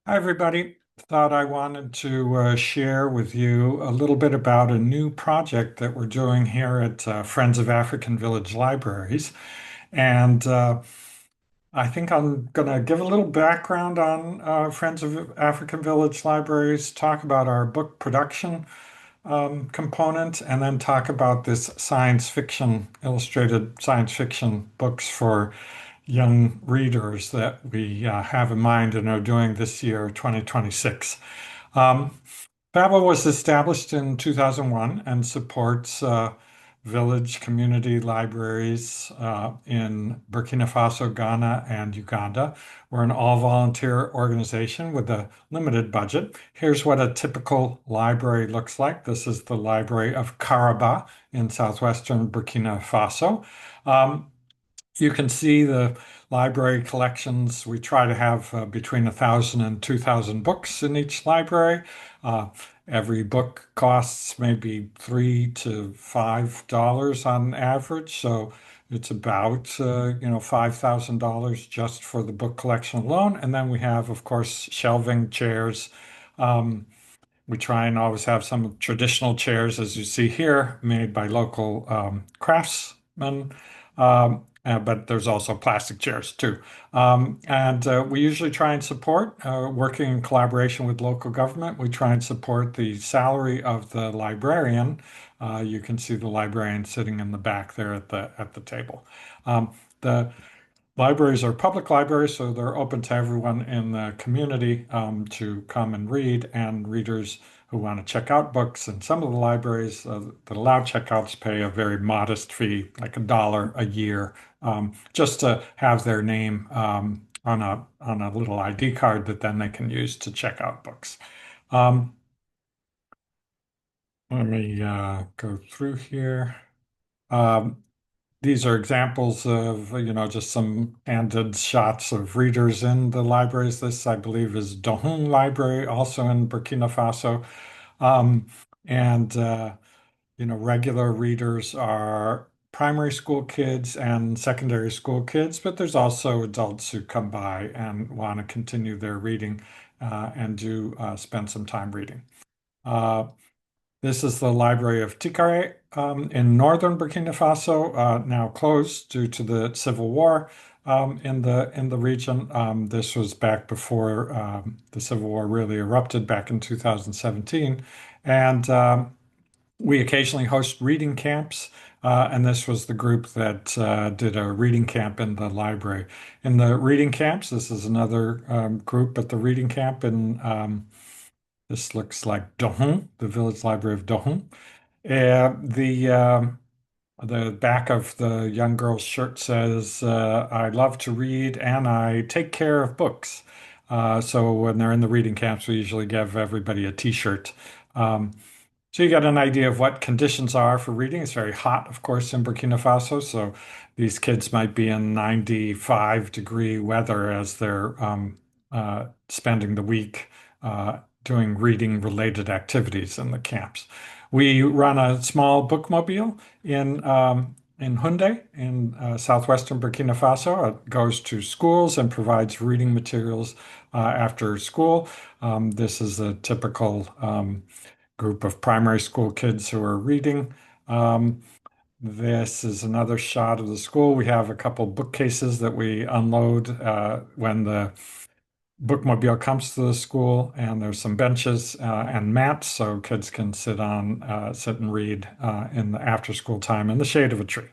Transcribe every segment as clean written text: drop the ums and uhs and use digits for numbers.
Hi, everybody. Thought I wanted to share with you a little bit about a new project that we're doing here at Friends of African Village Libraries. And I think I'm going to give a little background on Friends of African Village Libraries, talk about our book production component, and then talk about this science fiction, illustrated science fiction books for young readers that we have in mind and are doing this year, 2026. Um, FAVL was established in 2001 and supports village community libraries in Burkina Faso, Ghana, and Uganda. We're an all-volunteer organization with a limited budget. Here's what a typical library looks like. This is the Library of Karaba in southwestern Burkina Faso. Um, you can see the library collections. We try to have between 1,000 and 2,000 books in each library. Uh, every book costs maybe $3 to $5 on average, so it's about $5,000 just for the book collection alone. And then we have, of course, shelving chairs. Um, we try and always have some traditional chairs, as you see here, made by local craftsmen. But there's also plastic chairs too. And we usually try and support, working in collaboration with local government, we try and support the salary of the librarian. You can see the librarian sitting in the back there at the table. The Libraries are public libraries, so they're open to everyone in the community to come and read, and readers who want to check out books. And some of the libraries that allow checkouts pay a very modest fee, like $1 a year, just to have their name on a little ID card that then they can use to check out books. Um, Let me go through here. Um, These are examples of, just some candid shots of readers in the libraries. This, I believe, is Dohun Library, also in Burkina Faso. Um, and, regular readers are primary school kids and secondary school kids, but there's also adults who come by and want to continue their reading and do spend some time reading. Uh, this is the Library of Tikare in northern Burkina Faso, now closed due to the civil war in the region. This was back before the civil war really erupted back in 2017, and we occasionally host reading camps. And this was the group that did a reading camp in the library. In the reading camps, this is another group, but the reading camp in this looks like Dohun, the village library of Dohun. The back of the young girl's shirt says, "I love to read and I take care of books." So when they're in the reading camps, we usually give everybody a T-shirt. Um, so you get an idea of what conditions are for reading. It's very hot, of course, in Burkina Faso. So these kids might be in 95-degree weather as they're spending the week doing reading related activities in the camps. We run a small bookmobile in Houndé in southwestern Burkina Faso. It goes to schools and provides reading materials after school. This is a typical group of primary school kids who are reading. Um, this is another shot of the school. We have a couple bookcases that we unload when the bookmobile comes to the school, and there's some benches and mats so kids can sit and read in the after school time in the shade of a tree.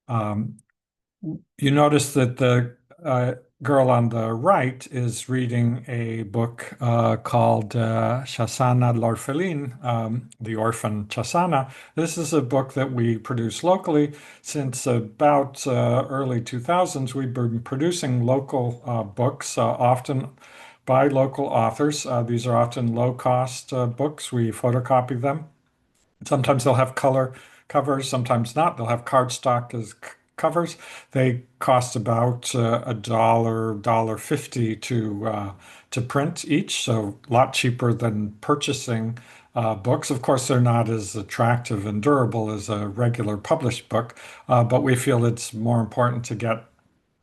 Um, you notice that the girl on the right is reading a book called Chasana l'Orpheline, The Orphan Chasana. This is a book that we produce locally. Since about early 2000s, we've been producing local books, often by local authors. These are often low-cost books. We photocopy them. Sometimes they'll have color covers, sometimes not. They'll have cardstock as covers. They cost about $1, $1.50 to print each, so a lot cheaper than purchasing books. Of course, they're not as attractive and durable as a regular published book, but we feel it's more important to get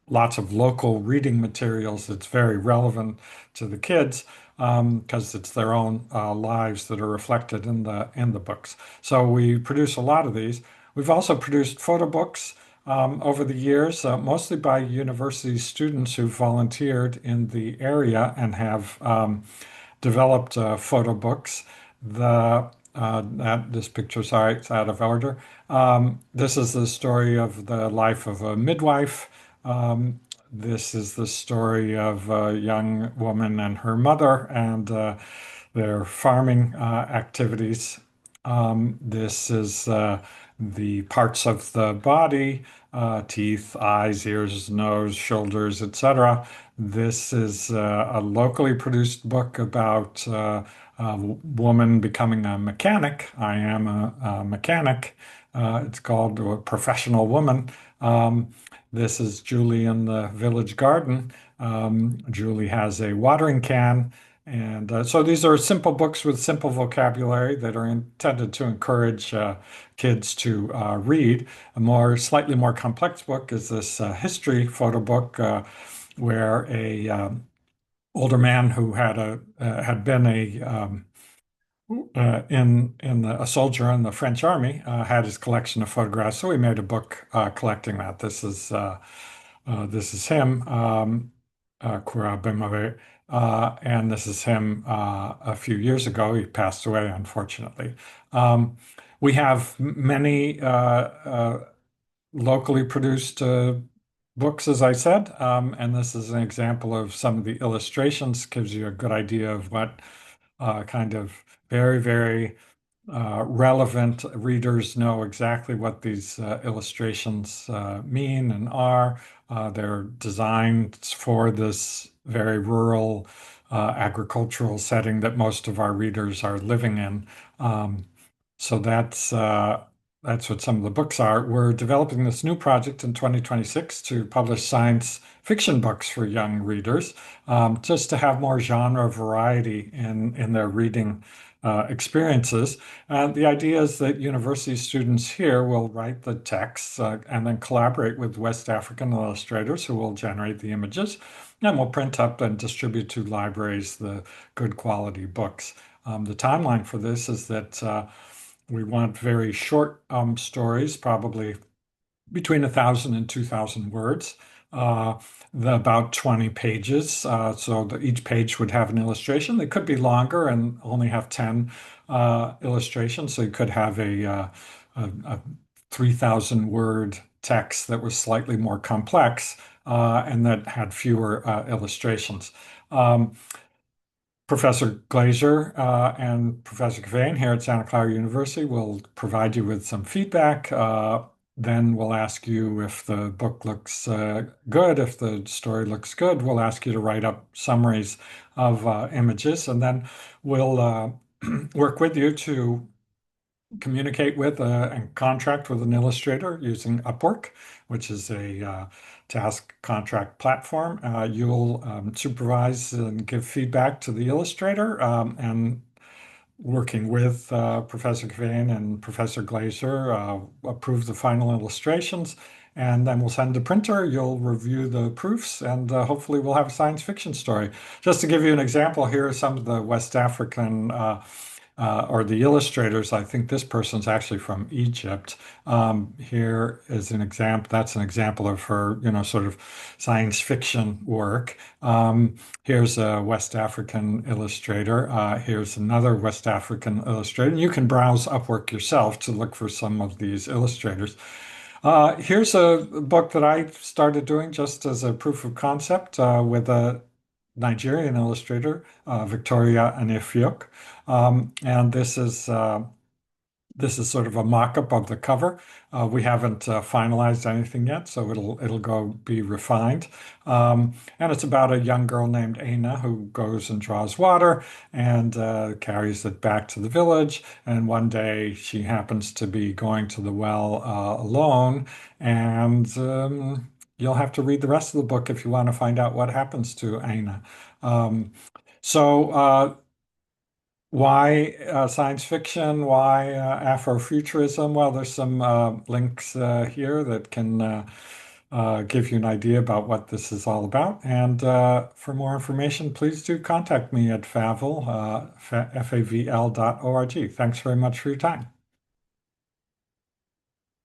lots of local reading materials that's very relevant to the kids because it's their own lives that are reflected in the books. So we produce a lot of these. We've also produced photo books over the years, mostly by university students who volunteered in the area and have developed photo books. The that this picture, sorry, it's out of order. This is the story of the life of a midwife. This is the story of a young woman and her mother and their farming activities. This is the parts of the body, teeth, eyes, ears, nose, shoulders, etc. This is a locally produced book about a woman becoming a mechanic. I am a mechanic. It's called A Professional Woman. This is Julie in the village garden. Julie has a watering can. And so these are simple books with simple vocabulary that are intended to encourage kids to read. Slightly more complex book is this history photo book where a older man who had been a soldier in the French army had his collection of photographs. So we made a book collecting that. This is him, Courant Bemeré, and this is him a few years ago. He passed away, unfortunately. Um, we have many locally produced books, as I said, and this is an example of some of the illustrations. Gives you a good idea of what kind of very, very relevant readers know exactly what these illustrations mean and are. They're designed for this very rural agricultural setting that most of our readers are living in. So that's what some of the books are. We're developing this new project in 2026 to publish science fiction books for young readers, just to have more genre variety in their reading experiences. The idea is that university students here will write the texts and then collaborate with West African illustrators who will generate the images, and will print up and distribute to libraries the good quality books. The timeline for this is that we want very short stories, probably between 1,000 and 2,000 words, uh, about 20 pages. So that each page would have an illustration. They could be longer and only have 10 illustrations. So you could have a 3,000 word text that was slightly more complex and that had fewer illustrations. Um, Professor Glazer and Professor Cavane here at Santa Clara University will provide you with some feedback. Then we'll ask you if the book looks good, if the story looks good. We'll ask you to write up summaries of images, and then we'll work with you to communicate with and contract with an illustrator using Upwork, which is a task contract platform. You'll supervise and give feedback to the illustrator, and working with Professor Cavane and Professor Glazer, approve the final illustrations. And then we'll send to printer. You'll review the proofs, and hopefully we'll have a science fiction story. Just to give you an example, here are some of the West African or the illustrators. I think this person's actually from Egypt. Here is an example. That's an example of her, sort of science fiction work. Here's a West African illustrator. Here's another West African illustrator. And you can browse Upwork yourself to look for some of these illustrators. Here's a book that I started doing just as a proof of concept with a Nigerian illustrator, Victoria Anifiok. And this is sort of a mock-up of the cover. We haven't finalized anything yet, so it'll go be refined. And it's about a young girl named Aina who goes and draws water and carries it back to the village. And one day she happens to be going to the well alone, and you'll have to read the rest of the book if you want to find out what happens to Aina. Um, so why science fiction? Why Afrofuturism? Well, there's some links here that can give you an idea about what this is all about. And for more information, please do contact me at FAVL, favl.org. Thanks very much for your time.